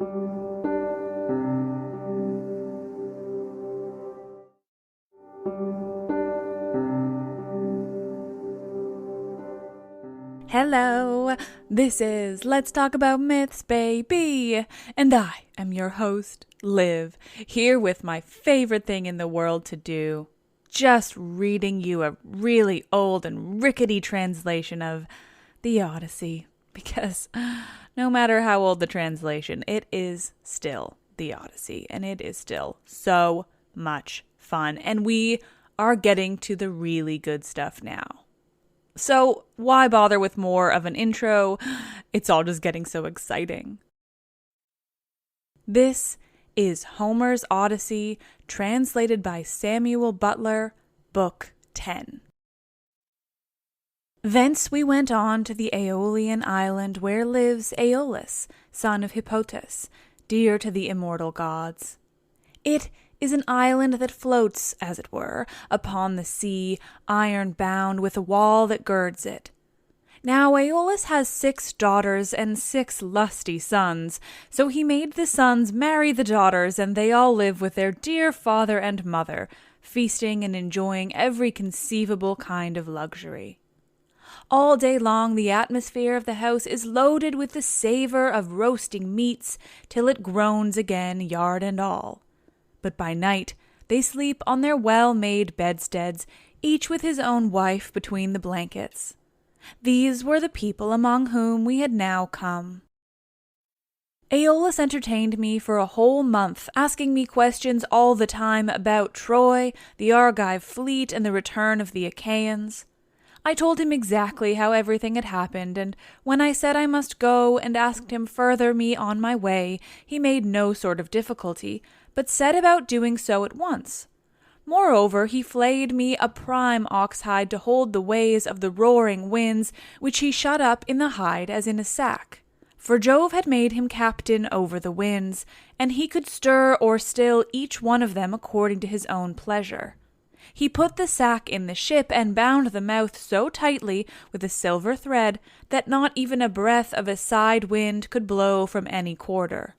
Hello, this is Let's Talk About Myths, baby, and I am your host, Liv, here with my favorite thing in the world to do, just reading you a really old and rickety translation of the Odyssey, because no matter how old the translation, it is still the Odyssey, and it is still so much fun, and we are getting to the really good stuff now. So why bother with more of an intro? It's all just getting so exciting. This is Homer's Odyssey, translated by Samuel Butler, Book 10. Thence we went on to the Aeolian island where lives Aeolus, son of Hippotas, dear to the immortal gods. It is an island that floats, as it were, upon the sea, iron-bound with a wall that girds it. Now Aeolus has 6 daughters and 6 lusty sons, so he made the sons marry the daughters, and they all live with their dear father and mother, feasting and enjoying every conceivable kind of luxury. All day long the atmosphere of the house is loaded with the savor of roasting meats, till it groans again, yard and all. But by night they sleep on their well-made bedsteads, each with his own wife between the blankets. These were the people among whom we had now come. Aeolus entertained me for a whole month, asking me questions all the time about Troy, the Argive fleet, and the return of the Achaeans. I told him exactly how everything had happened, and when I said I must go and asked him further me on my way, he made no sort of difficulty, but set about doing so at once. Moreover, he flayed me a prime ox-hide to hold the ways of the roaring winds, which he shut up in the hide as in a sack. For Jove had made him captain over the winds, and he could stir or still each one of them according to his own pleasure. He put the sack in the ship and bound the mouth so tightly with a silver thread that not even a breath of a side wind could blow from any quarter.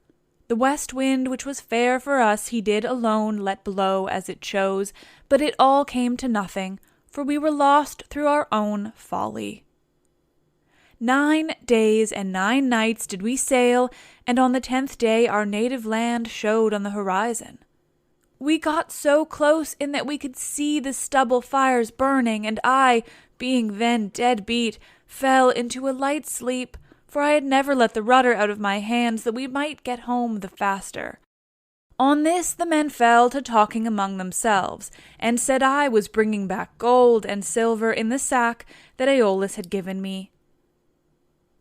The west wind, which was fair for us, he did alone let blow as it chose, but it all came to nothing, for we were lost through our own folly. 9 days and 9 nights did we sail, and on the 10th day our native land showed on the horizon. We got so close in that we could see the stubble fires burning, and I, being then dead beat, fell into a light sleep, for I had never let the rudder out of my hands that we might get home the faster. On this the men fell to talking among themselves, and said I was bringing back gold and silver in the sack that Aeolus had given me.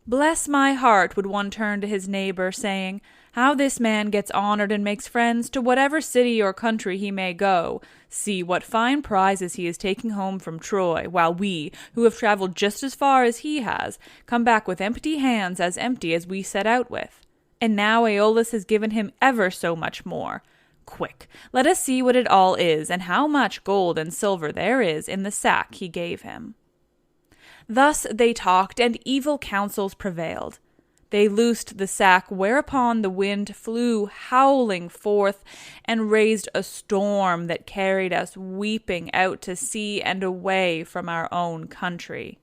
Bless my heart, would one turn to his neighbor, saying, how this man gets honored and makes friends to whatever city or country he may go. See what fine prizes he is taking home from Troy, while we, who have traveled just as far as he has, come back with empty hands as empty as we set out with. And now Aeolus has given him ever so much more. Quick, let us see what it all is, and how much gold and silver there is in the sack he gave him. Thus they talked, and evil counsels prevailed. They loosed the sack, whereupon the wind flew howling forth and raised a storm that carried us weeping out to sea and away from our own country.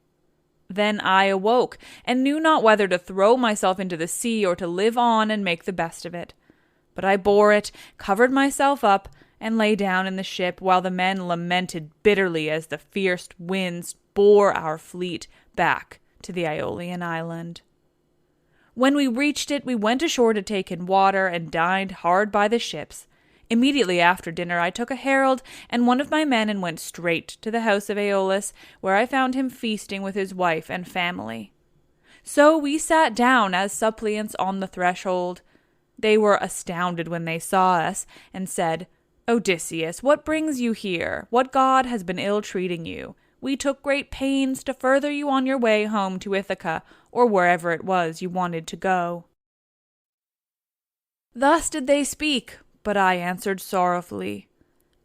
Then I awoke, and knew not whether to throw myself into the sea or to live on and make the best of it. But I bore it, covered myself up, and lay down in the ship, while the men lamented bitterly as the fierce winds bore our fleet back to the Aeolian island. When we reached it, we went ashore to take in water and dined hard by the ships. Immediately after dinner I took a herald and one of my men and went straight to the house of Aeolus, where I found him feasting with his wife and family. So we sat down as suppliants on the threshold. They were astounded when they saw us, and said, Odysseus, what brings you here? What god has been ill-treating you? We took great pains to further you on your way home to Ithaca, or wherever it was you wanted to go. Thus did they speak, but I answered sorrowfully,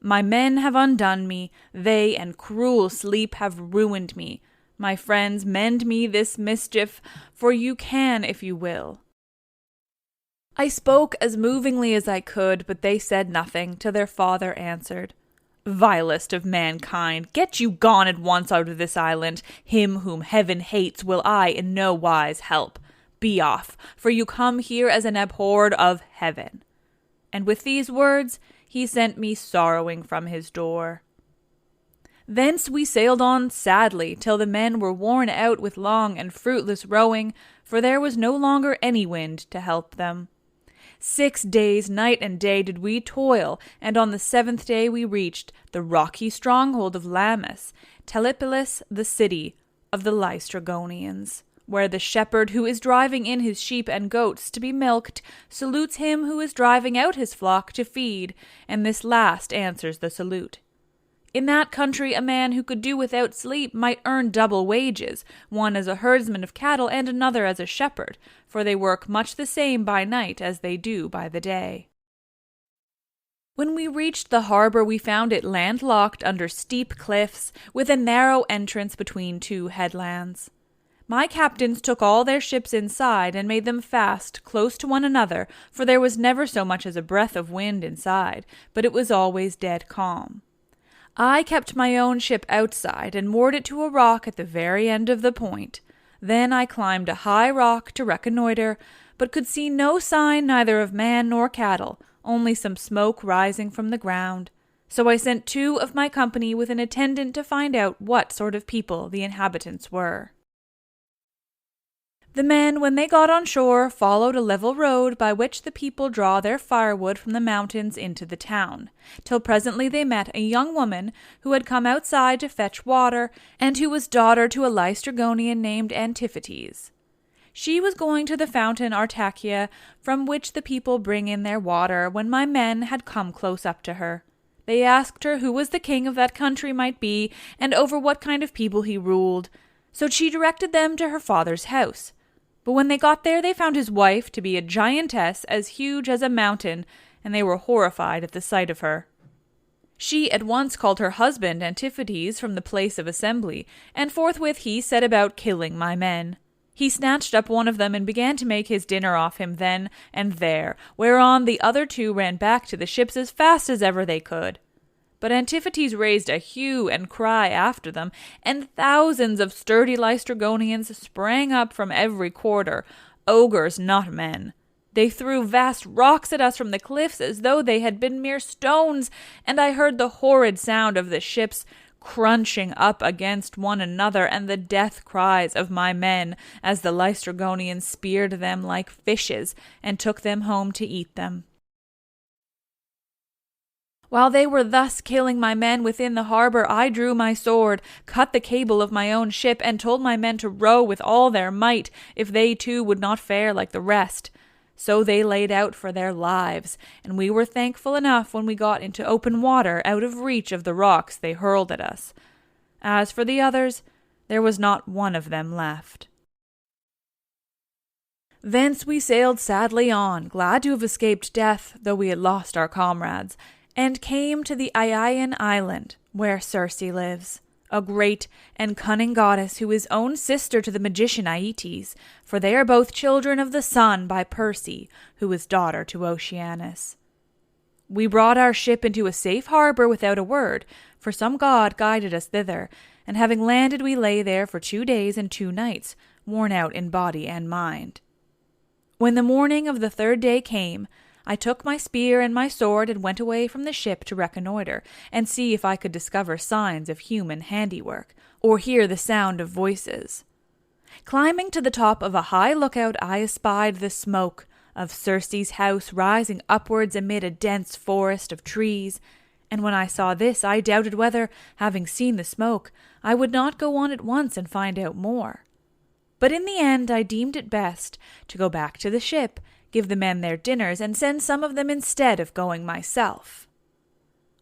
My men have undone me, they and cruel sleep have ruined me. My friends, mend me this mischief, for you can if you will. I spoke as movingly as I could, but they said nothing, till their father answered, Vilest of mankind, get you gone at once out of this island. Him whom heaven hates will I in no wise help. Be off, for you come here as an abhorred of heaven. And with these words he sent me sorrowing from his door. Thence we sailed on sadly, till the men were worn out with long and fruitless rowing, for there was no longer any wind to help them. 6 days, night and day, did we toil, and on the 7th day we reached the rocky stronghold of Lammas, Telepolis, the city of the Laestrygonians, where the shepherd who is driving in his sheep and goats to be milked salutes him who is driving out his flock to feed, and this last answers the salute. In that country a man who could do without sleep might earn double wages, one as a herdsman of cattle and another as a shepherd, for they work much the same by night as they do by the day. When we reached the harbor we found it landlocked under steep cliffs, with a narrow entrance between 2 headlands. My captains took all their ships inside and made them fast close to one another, for there was never so much as a breath of wind inside, but it was always dead calm. I kept my own ship outside and moored it to a rock at the very end of the point. Then I climbed a high rock to reconnoiter, but could see no sign neither of man nor cattle, only some smoke rising from the ground. So I sent 2 of my company with an attendant to find out what sort of people the inhabitants were. The men, when they got on shore, followed a level road by which the people draw their firewood from the mountains into the town, till presently they met a young woman who had come outside to fetch water, and who was daughter to a Laestrygonian named Antiphates. She was going to the fountain Artachia, from which the people bring in their water, when my men had come close up to her. They asked her who was the king of that country might be, and over what kind of people he ruled. So she directed them to her father's house. But when they got there, they found his wife to be a giantess as huge as a mountain, and they were horrified at the sight of her. She at once called her husband Antiphates from the place of assembly, and forthwith he set about killing my men. He snatched up one of them and began to make his dinner off him then and there, whereon the other 2 ran back to the ships as fast as ever they could. But Antiphates raised a hue and cry after them, and thousands of sturdy Laestrygonians sprang up from every quarter, ogres, not men. They threw vast rocks at us from the cliffs as though they had been mere stones, and I heard the horrid sound of the ships crunching up against one another, and the death cries of my men as the Laestrygonians speared them like fishes and took them home to eat them. While they were thus killing my men within the harbor, I drew my sword, cut the cable of my own ship, and told my men to row with all their might, if they too would not fare like the rest. So they laid out for their lives, and we were thankful enough when we got into open water out of reach of the rocks they hurled at us. As for the others, there was not one of them left. Thence we sailed sadly on, glad to have escaped death, though we had lost our comrades, and came to the Ionian island, where Circe lives, a great and cunning goddess who is own sister to the magician Aeetes, for they are both children of the sun by Perse, who is daughter to Oceanus. We brought our ship into a safe harbor without a word, for some god guided us thither, and having landed we lay there for 2 days and 2 nights, worn out in body and mind. When the morning of the 3rd day came, I took my spear and my sword and went away from the ship to reconnoiter, and see if I could discover signs of human handiwork, or hear the sound of voices. Climbing to the top of a high lookout, I espied the smoke of Circe's house rising upwards amid a dense forest of trees, and when I saw this, I doubted whether, having seen the smoke, I would not go on at once and find out more. But in the end I deemed it best to go back to the ship, give the men their dinners, and send some of them instead of going myself.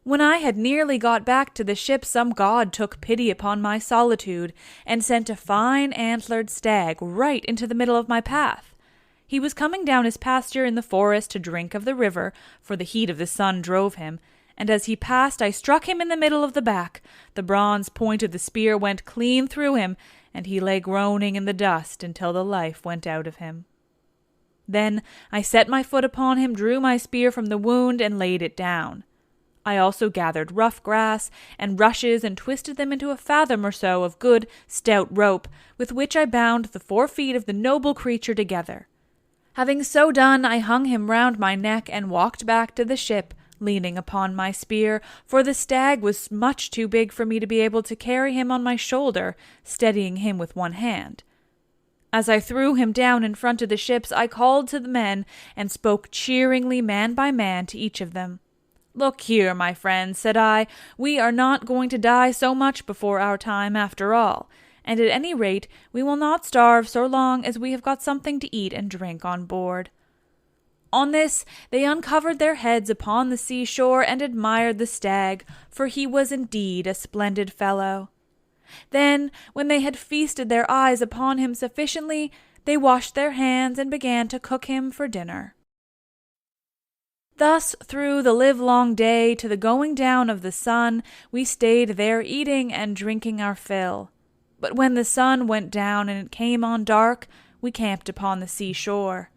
When I had nearly got back to the ship, some god took pity upon my solitude, and sent a fine antlered stag right into the middle of my path. He was coming down his pasture in the forest to drink of the river, for the heat of the sun drove him, and as he passed I struck him in the middle of the back. The bronze point of the spear went clean through him, and he lay groaning in the dust until the life went out of him. Then I set my foot upon him, drew my spear from the wound, and laid it down. I also gathered rough grass and rushes and twisted them into a fathom or so of good, stout rope, with which I bound the 4 feet of the noble creature together. Having so done, I hung him round my neck and walked back to the ship, leaning upon my spear, for the stag was much too big for me to be able to carry him on my shoulder, steadying him with one hand. As I threw him down in front of the ships, I called to the men and spoke cheeringly man by man to each of them. "Look here, my friends," said I, "we are not going to die so much before our time after all, and at any rate we will not starve so long as we have got something to eat and drink on board." On this they uncovered their heads upon the seashore and admired the stag, for he was indeed a splendid fellow. Then, when they had feasted their eyes upon him sufficiently, they washed their hands and began to cook him for dinner. Thus, through the livelong day to the going down of the sun, we stayed there eating and drinking our fill. But when the sun went down and it came on dark, we camped upon the seashore.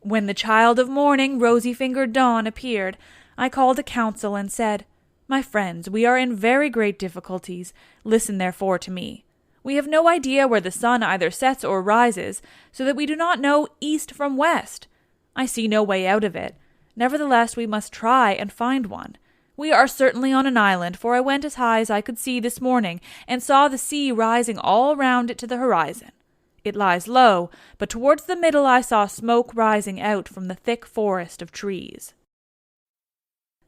When the child of morning, rosy-fingered Dawn, appeared, I called a council and said, "My friends, we are in very great difficulties. Listen therefore to me. We have no idea where the sun either sets or rises, so that we do not know east from west. I see no way out of it. Nevertheless, we must try and find one. We are certainly on an island, for I went as high as I could see this morning, and saw the sea rising all round it to the horizon. It lies low, but towards the middle I saw smoke rising out from the thick forest of trees."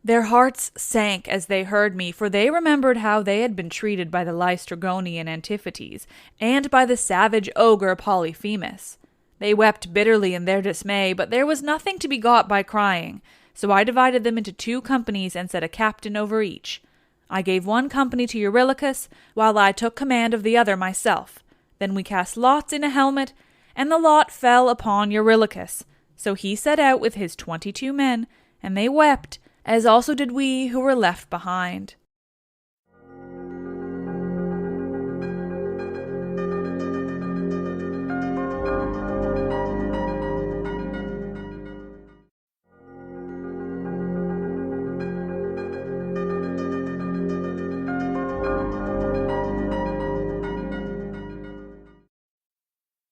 Their hearts sank as they heard me, for they remembered how they had been treated by the Laestrygonian Antiphates, and by the savage ogre Polyphemus. They wept bitterly in their dismay, but there was nothing to be got by crying, so I divided them into 2 companies and set a captain over each. I gave one company to Eurylochus, while I took command of the other myself. Then we cast lots in a helmet, and the lot fell upon Eurylochus. So he set out with his 22 men, and they wept, as also did we who were left behind.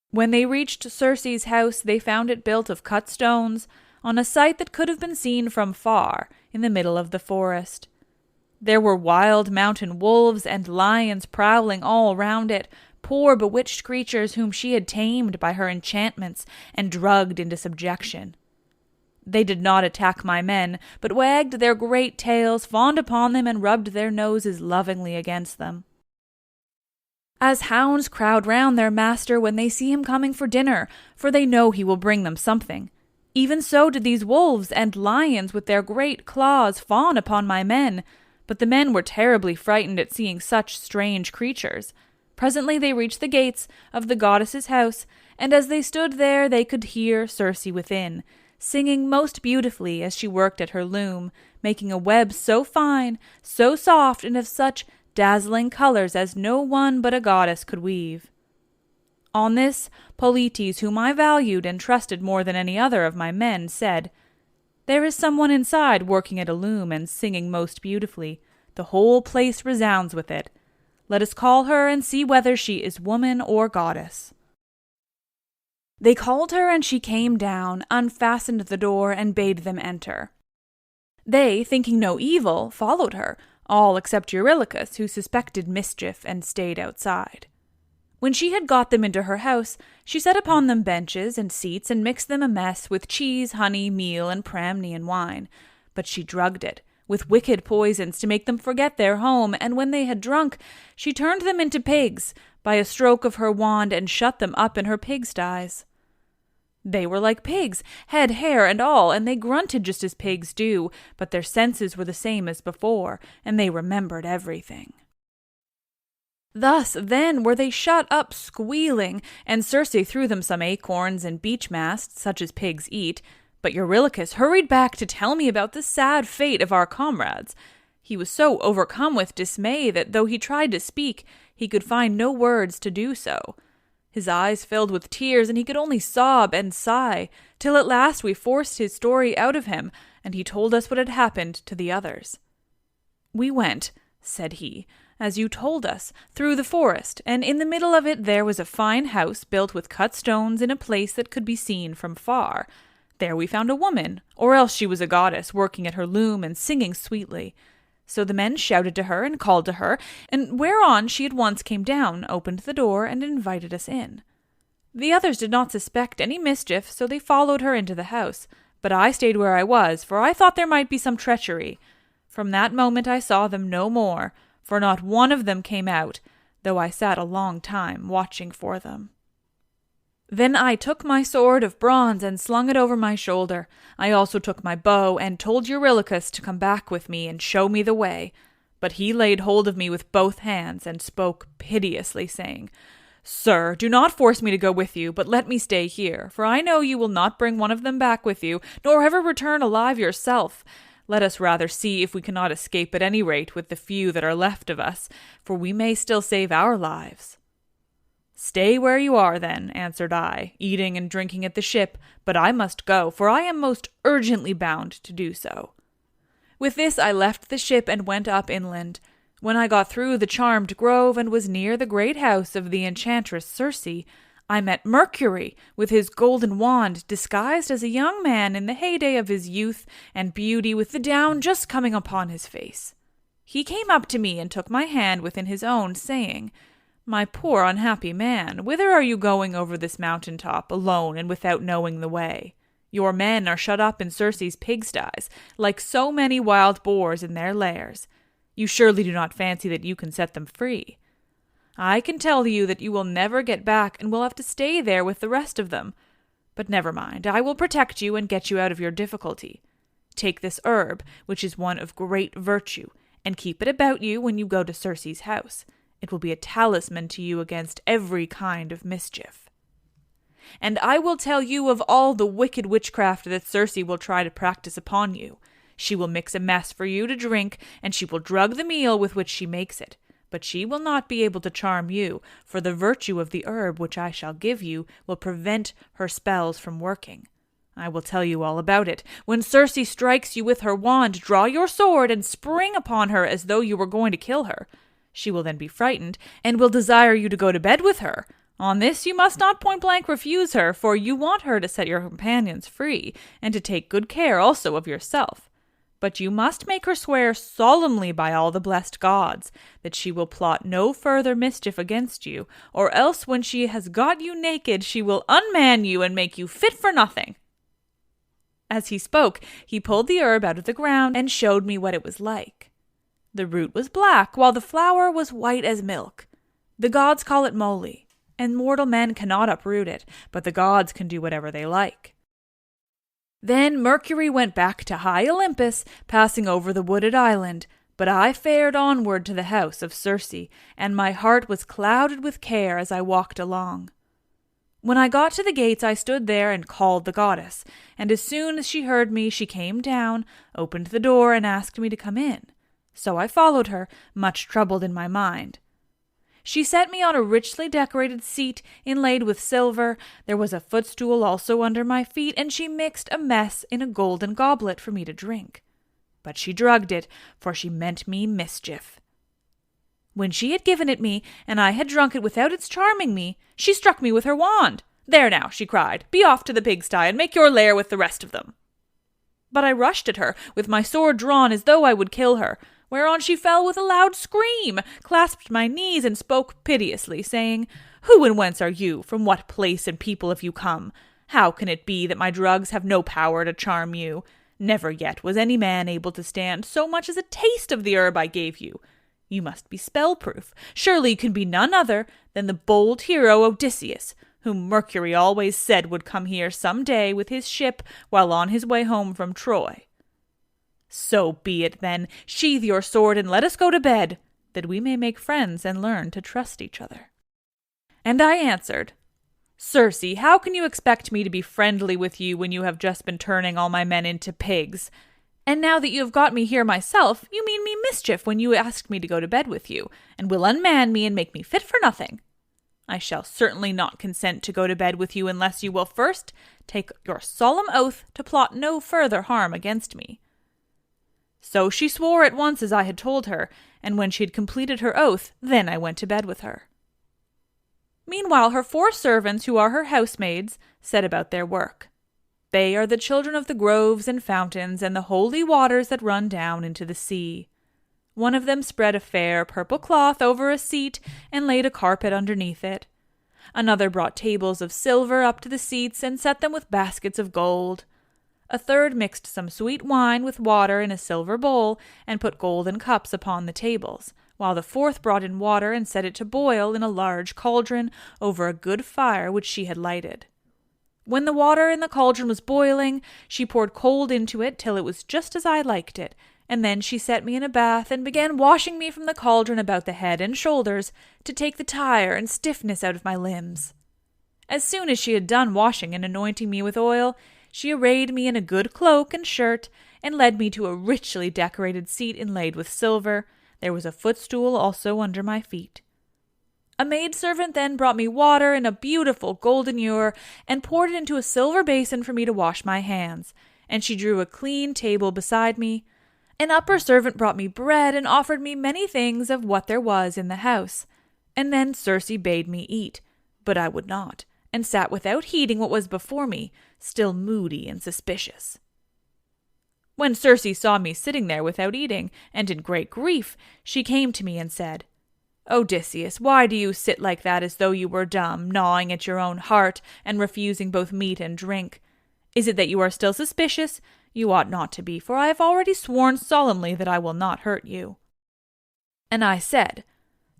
When they reached Circe's house, they found it built of cut stones, on a site that could have been seen from far, in the middle of the forest. There were wild mountain wolves and lions prowling all round it, poor bewitched creatures whom she had tamed by her enchantments and drugged into subjection. They did not attack my men, but wagged their great tails, fawned upon them, and rubbed their noses lovingly against them. As hounds crowd round their master when they see him coming for dinner, for they know he will bring them something, even so did these wolves and lions with their great claws fawn upon my men, but the men were terribly frightened at seeing such strange creatures. Presently they reached the gates of the goddess's house, and as they stood there they could hear Circe within, singing most beautifully as she worked at her loom, making a web so fine, so soft, and of such dazzling colors as no one but a goddess could weave. On this, Polites, whom I valued and trusted more than any other of my men, said, "There is someone inside working at a loom and singing most beautifully. The whole place resounds with it. Let us call her and see whether she is woman or goddess." They called her, and she came down, unfastened the door, and bade them enter. They, thinking no evil, followed her, all except Eurylochus, who suspected mischief and stayed outside. When she had got them into her house, she set upon them benches and seats and mixed them a mess with cheese, honey, meal, and Pramnian wine. But she drugged it with wicked poisons to make them forget their home, and when they had drunk, she turned them into pigs by a stroke of her wand and shut them up in her pigsties. They were like pigs, head, hair, and all, and they grunted just as pigs do, but their senses were the same as before, and they remembered everything. Thus, then, were they shut up squealing, and Circe threw them some acorns and beech masts, such as pigs eat, but Eurylochus hurried back to tell me about the sad fate of our comrades. He was so overcome with dismay that, though he tried to speak, he could find no words to do so. His eyes filled with tears, and he could only sob and sigh, till at last we forced his story out of him, and he told us what had happened to the others. "We went," said he, "as you told us, through the forest, and in the middle of it there was a fine house built with cut stones in a place that could be seen from far. There we found a woman, or else she was a goddess, working at her loom and singing sweetly. So the men shouted to her and called to her, and whereon she at once came down, opened the door, and invited us in. The others did not suspect any mischief, so they followed her into the house, but I stayed where I was, for I thought there might be some treachery. From that moment I saw them no more, for not one of them came out, though I sat a long time watching for them. Then I took my sword of bronze and slung it over my shoulder. I also took my bow and told Eurylochus to come back with me and show me the way. But he laid hold of me with both hands and spoke piteously, saying, 'Sir, do not force me to go with you, but let me stay here, for I know you will not bring one of them back with you, nor ever return alive yourself. Let us rather see if we cannot escape at any rate with the few that are left of us, for we may still save our lives.' 'Stay where you are, then,' answered I, eating and drinking at the ship, 'but I must go, for I am most urgently bound to do so.' With this I left the ship and went up inland. When I got through the charmed grove and was near the great house of the enchantress Circe, I met Mercury with his golden wand, disguised as a young man in the heyday of his youth and beauty, with the down just coming upon his face. He came up to me and took my hand within his own, saying, 'My poor unhappy man, whither are you going over this mountain top, alone and without knowing the way? Your men are shut up in Circe's pigsties, like so many wild boars in their lairs. You surely do not fancy that you can set them free. I can tell you that you will never get back and will have to stay there with the rest of them. But never mind, I will protect you and get you out of your difficulty. Take this herb, which is one of great virtue, and keep it about you when you go to Circe's house. It will be a talisman to you against every kind of mischief. And I will tell you of all the wicked witchcraft that Circe will try to practice upon you. She will mix a mess for you to drink, and she will drug the meal with which she makes it. But she will not be able to charm you, for the virtue of the herb which I shall give you will prevent her spells from working. I will tell you all about it. When Circe strikes you with her wand, draw your sword and spring upon her as though you were going to kill her. She will then be frightened, and will desire you to go to bed with her. On this you must not point-blank refuse her, for you want her to set your companions free, and to take good care also of yourself. But you must make her swear solemnly by all the blessed gods that she will plot no further mischief against you, or else when she has got you naked she will unman you and make you fit for nothing.' As he spoke, he pulled the herb out of the ground and showed me what it was like. The root was black, while the flower was white as milk. The gods call it moly, and mortal men cannot uproot it, but the gods can do whatever they like. Then Mercury went back to high Olympus, passing over the wooded island, but I fared onward to the house of Circe, and my heart was clouded with care as I walked along. When I got to the gates I stood there and called the goddess, and as soon as she heard me she came down, opened the door, and asked me to come in. So I followed her, much troubled in my mind. She set me on a richly decorated seat inlaid with silver. There was a footstool also under my feet, and she mixed a mess in a golden goblet for me to drink. But she drugged it, for she meant me mischief. When she had given it me, and I had drunk it without its charming me, she struck me with her wand. "There now," she cried, "be off to the pigsty, and make your lair with the rest of them." But I rushed at her, with my sword drawn as though I would kill her, whereon she fell with a loud scream, clasped my knees, and spoke piteously, saying, "Who and whence are you? From what place and people have you come? How can it be that my drugs have no power to charm you? Never yet was any man able to stand so much as a taste of the herb I gave you. You must be spell-proof. Surely you can be none other than the bold hero Odysseus, whom Mercury always said would come here some day with his ship while on his way home from Troy. So be it, then. Sheathe your sword and let us go to bed, that we may make friends and learn to trust each other." And I answered, "Circe, how can you expect me to be friendly with you when you have just been turning all my men into pigs? And now that you have got me here myself, you mean me mischief when you asked me to go to bed with you, and will unman me and make me fit for nothing. I shall certainly not consent to go to bed with you unless you will first take your solemn oath to plot no further harm against me." So she swore at once as I had told her, and when she had completed her oath, then I went to bed with her. Meanwhile, her 4 servants, who are her housemaids, set about their work. They are the children of the groves and fountains and the holy waters that run down into the sea. One of them spread a fair purple cloth over a seat and laid a carpet underneath it. Another brought tables of silver up to the seats and set them with baskets of gold. A third mixed some sweet wine with water in a silver bowl and put golden cups upon the tables, while the 4th brought in water and set it to boil in a large cauldron over a good fire which she had lighted. When the water in the cauldron was boiling, she poured cold into it till it was just as I liked it, and then she set me in a bath and began washing me from the cauldron about the head and shoulders to take the tire and stiffness out of my limbs. As soon as she had done washing and anointing me with oil, she arrayed me in a good cloak and shirt and led me to a richly decorated seat inlaid with silver. There was a footstool also under my feet. A maidservant then brought me water in a beautiful golden ewer and poured it into a silver basin for me to wash my hands, and she drew a clean table beside me. An upper servant brought me bread and offered me many things of what there was in the house. And then Circe bade me eat, but I would not, and sat without heeding what was before me, still moody and suspicious. When Circe saw me sitting there without eating, and in great grief, she came to me and said, "Odysseus, why do you sit like that as though you were dumb, gnawing at your own heart, and refusing both meat and drink? Is it that you are still suspicious? You ought not to be, for I have already sworn solemnly that I will not hurt you." And I said,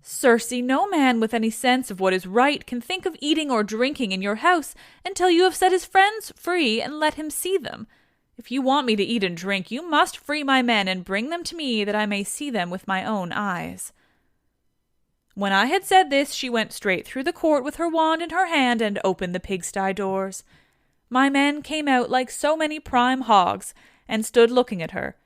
"Circe, no man with any sense of what is right can think of eating or drinking in your house until you have set his friends free and let him see them. If you want me to eat and drink, you must free my men and bring them to me that I may see them with my own eyes." When I had said this, she went straight through the court with her wand in her hand and opened the pigsty doors. My men came out like so many prime hogs, and stood looking at her,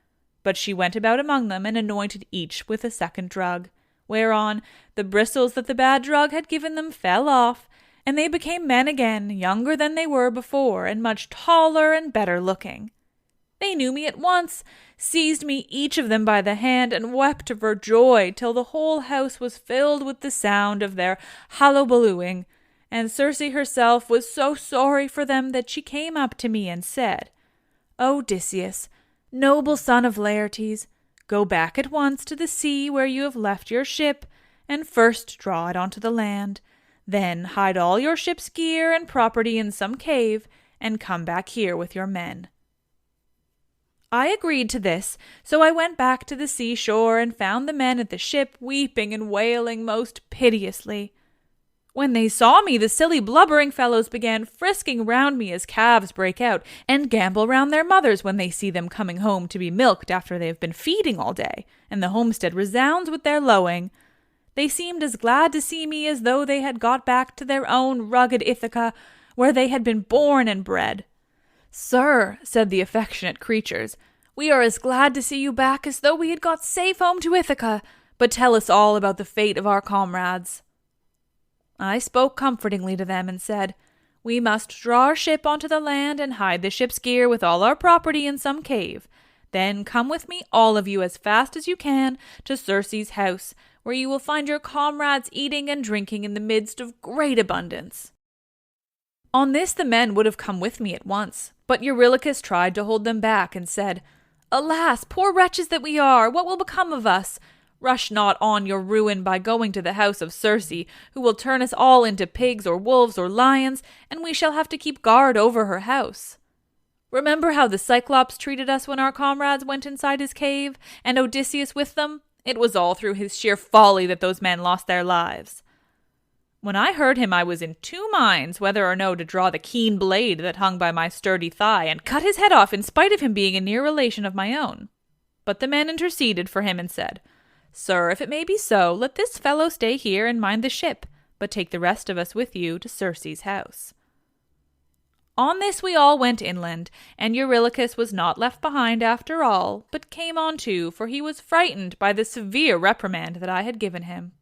but she went about among them and anointed each with a second drug, whereon the bristles that the bad drug had given them fell off, and they became men again, younger than they were before, and much taller and better looking. They knew me at once, seized me each of them by the hand, and wept for joy till the whole house was filled with the sound of their hullabalooing. And Circe herself was so sorry for them that she came up to me and said, "Odysseus, noble son of Laertes, go back at once to the sea where you have left your ship, and first draw it onto the land. Then hide all your ship's gear and property in some cave, and come back here with your men." I agreed to this, so I went back to the seashore and found the men at the ship weeping and wailing most piteously. When they saw me, the silly blubbering fellows began frisking round me as calves break out, and gambol round their mothers when they see them coming home to be milked after they have been feeding all day, and the homestead resounds with their lowing. They seemed as glad to see me as though they had got back to their own rugged Ithaca, where they had been born and bred. "Sir," said the affectionate creatures, "we are as glad to see you back as though we had got safe home to Ithaca, but tell us all about the fate of our comrades." I spoke comfortingly to them and said, "We must draw our ship onto the land and hide the ship's gear with all our property in some cave. Then come with me, all of you, as fast as you can, to Circe's house, where you will find your comrades eating and drinking in the midst of great abundance." On this the men would have come with me at once, but Eurylochus tried to hold them back and said, "Alas, poor wretches that we are, what will become of us? Rush not on your ruin by going to the house of Circe, who will turn us all into pigs or wolves or lions, and we shall have to keep guard over her house. Remember how the Cyclops treated us when our comrades went inside his cave, and Odysseus with them? It was all through his sheer folly that those men lost their lives." When I heard him, I was in 2 minds whether or no to draw the keen blade that hung by my sturdy thigh and cut his head off in spite of him being a near relation of my own. But the men interceded for him and said, "Sir, if it may be so, let this fellow stay here and mind the ship, but take the rest of us with you to Circe's house." On this we all went inland, and Eurylochus was not left behind after all, but came on too, for he was frightened by the severe reprimand that I had given him.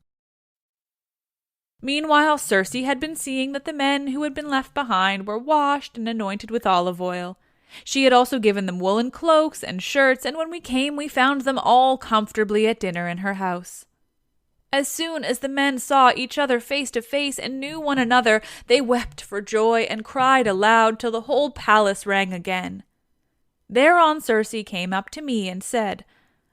Meanwhile, Circe had been seeing that the men who had been left behind were washed and anointed with olive oil. She had also given them woolen cloaks and shirts, and when we came we found them all comfortably at dinner in her house. As soon as the men saw each other face to face and knew one another, they wept for joy and cried aloud till the whole palace rang again. Thereon Circe came up to me and said,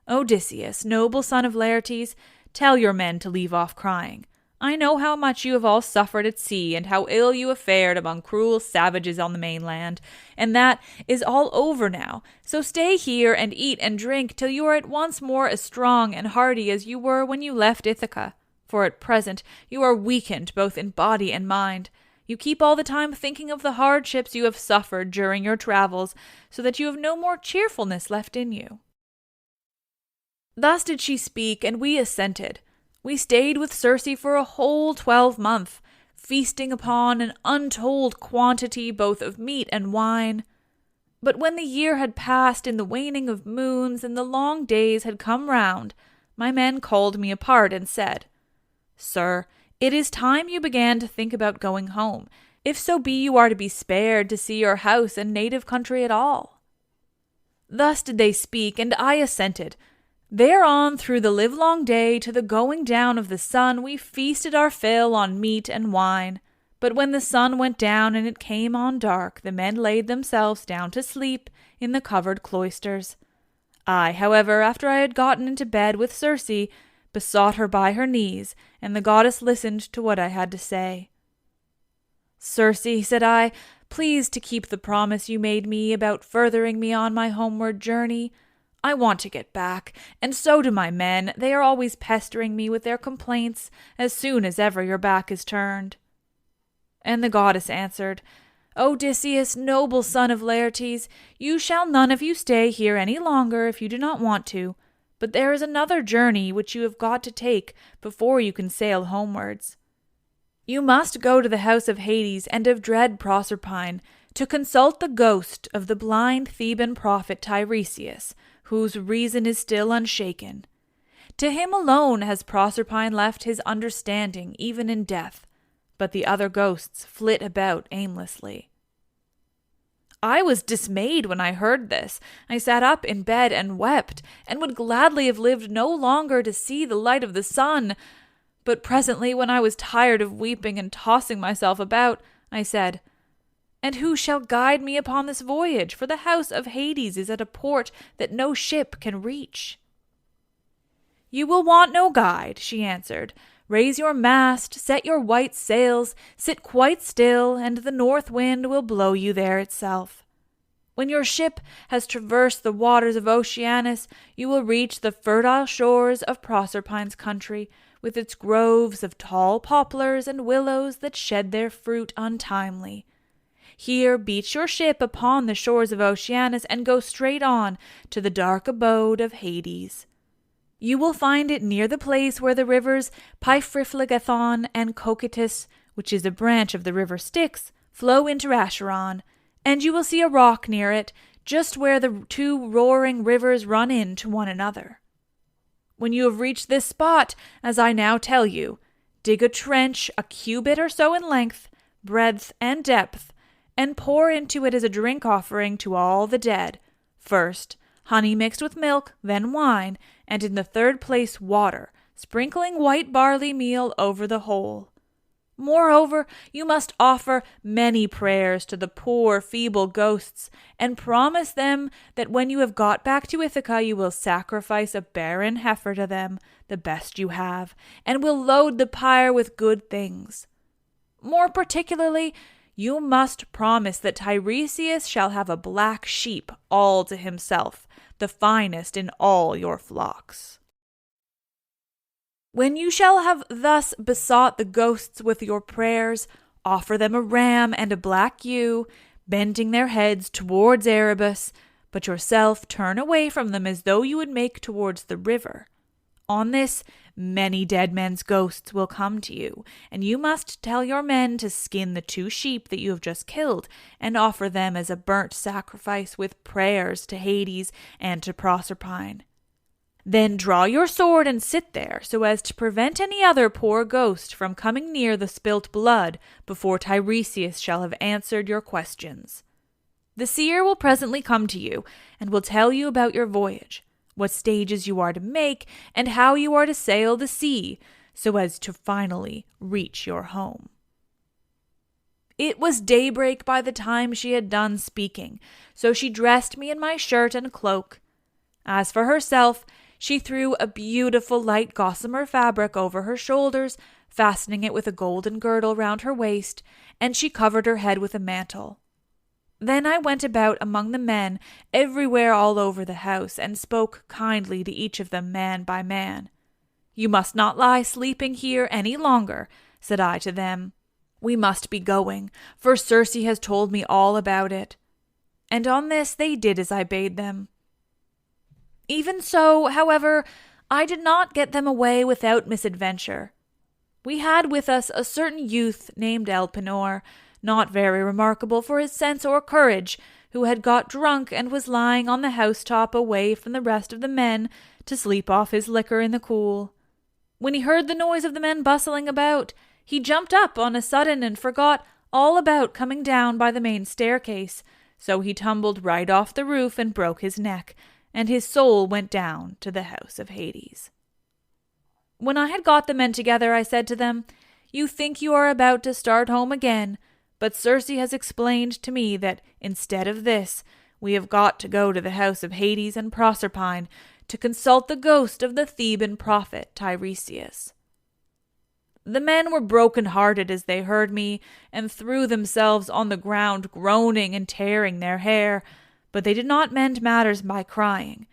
"Odysseus, noble son of Laertes, tell your men to leave off crying. I know how much you have all suffered at sea, and how ill you have fared among cruel savages on the mainland, and that is all over now. So stay here and eat and drink till you are at once more as strong and hardy as you were when you left Ithaca. For at present you are weakened both in body and mind. You keep all the time thinking of the hardships you have suffered during your travels, so that you have no more cheerfulness left in you." Thus did she speak, and we assented. We stayed with Circe for a whole 12 months, feasting upon an untold quantity both of meat and wine. But when the year had passed in the waning of moons and the long days had come round, my men called me apart and said, "Sir, it is time you began to think about going home, if so be you are to be spared to see your house and native country at all." Thus did they speak, and I assented. Thereon through the livelong day to the going down of the sun we feasted our fill on meat and wine. But when the sun went down and it came on dark, the men laid themselves down to sleep in the covered cloisters. I, however, after I had gotten into bed with Circe, besought her by her knees, and the goddess listened to what I had to say. "Circe," said I, "please to keep the promise you made me about furthering me on my homeward journey. I want to get back, and so do my men. They are always pestering me with their complaints as soon as ever your back is turned." And the goddess answered, "Odysseus, noble son of Laertes, you shall none of you stay here any longer if you do not want to, but there is another journey which you have got to take before you can sail homewards. You must go to the house of Hades and of dread Proserpine to consult the ghost of the blind Theban prophet Tiresias, whose reason is still unshaken. To him alone has Proserpine left his understanding even in death, but the other ghosts flit about aimlessly." I was dismayed when I heard this. I sat up in bed and wept, and would gladly have lived no longer to see the light of the sun. But presently, when I was tired of weeping and tossing myself about, I said, "And who shall guide me upon this voyage? For the house of Hades is at a port that no ship can reach." "You will want no guide," she answered. "Raise your mast, set your white sails, sit quite still, and the north wind will blow you there itself. When your ship has traversed the waters of Oceanus, you will reach the fertile shores of Proserpine's country, with its groves of tall poplars and willows that shed their fruit untimely. Here beach your ship upon the shores of Oceanus and go straight on to the dark abode of Hades. You will find it near the place where the rivers Pyphryphlegathon and Cocytus, which is a branch of the river Styx, flow into Acheron, and you will see a rock near it, just where the two roaring rivers run into one another. When you have reached this spot, as I now tell you, dig a trench a cubit or so in length, breadth, and depth, and pour into it as a drink offering to all the dead, first honey mixed with milk, then wine, and in the third place water, sprinkling white barley meal over the whole. Moreover, you must offer many prayers to the poor, feeble ghosts, and promise them that when you have got back to Ithaca you will sacrifice a barren heifer to them, the best you have, and will load the pyre with good things. More particularly, you must promise that Tiresias shall have a black sheep all to himself, the finest in all your flocks. When you shall have thus besought the ghosts with your prayers, offer them a ram and a black ewe, bending their heads towards Erebus, but yourself turn away from them as though you would make towards the river. On this, many dead men's ghosts will come to you, and you must tell your men to skin the 2 sheep that you have just killed, and offer them as a burnt sacrifice with prayers to Hades and to Proserpine. Then draw your sword and sit there, so as to prevent any other poor ghost from coming near the spilt blood before Tiresias shall have answered your questions. The seer will presently come to you, and will tell you about your voyage, what stages you are to make, and how you are to sail the sea, so as to finally reach your home." It was daybreak by the time she had done speaking, so she dressed me in my shirt and cloak. As for herself, she threw a beautiful light gossamer fabric over her shoulders, fastening it with a golden girdle round her waist, and she covered her head with a mantle. Then I went about among the men everywhere all over the house, and spoke kindly to each of them man by man. "You must not lie sleeping here any longer," said I to them. "We must be going, for Circe has told me all about it." And on this they did as I bade them. Even so, however, I did not get them away without misadventure. We had with us a certain youth named Elpenor, not very remarkable for his sense or courage, who had got drunk and was lying on the housetop away from the rest of the men to sleep off his liquor in the cool. When he heard the noise of the men bustling about, he jumped up on a sudden and forgot all about coming down by the main staircase, so he tumbled right off the roof and broke his neck, and his soul went down to the house of Hades. When I had got the men together, I said to them, "You think you are about to start home again, but Circe has explained to me that instead of this, we have got to go to the house of Hades and Proserpine to consult the ghost of the Theban prophet Tiresias." The men were broken-hearted as they heard me, and threw themselves on the ground, groaning and tearing their hair, but they did not mend matters by crying.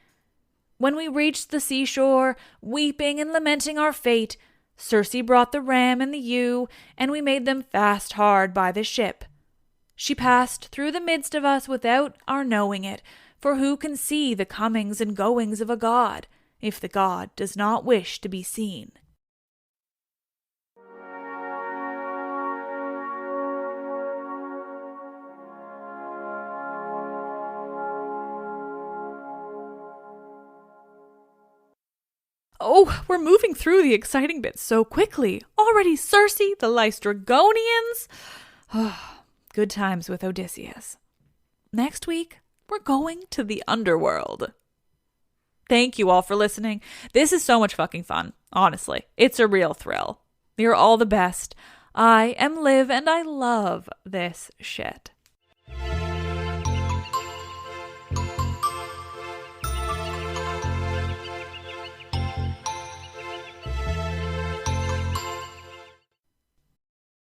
When we reached the seashore, weeping and lamenting our fate, Circe brought the ram and the ewe, and we made them fast hard by the ship. She passed through the midst of us without our knowing it, for who can see the comings and goings of a god, if the god does not wish to be seen? Oh, we're moving through the exciting bits so quickly. Already Circe, the Laestrygonians. Good times with Odysseus. Next week, we're going to the underworld. Thank you all for listening. This is so much fucking fun. Honestly, it's a real thrill. You're all the best. I am Liv, and I love this shit.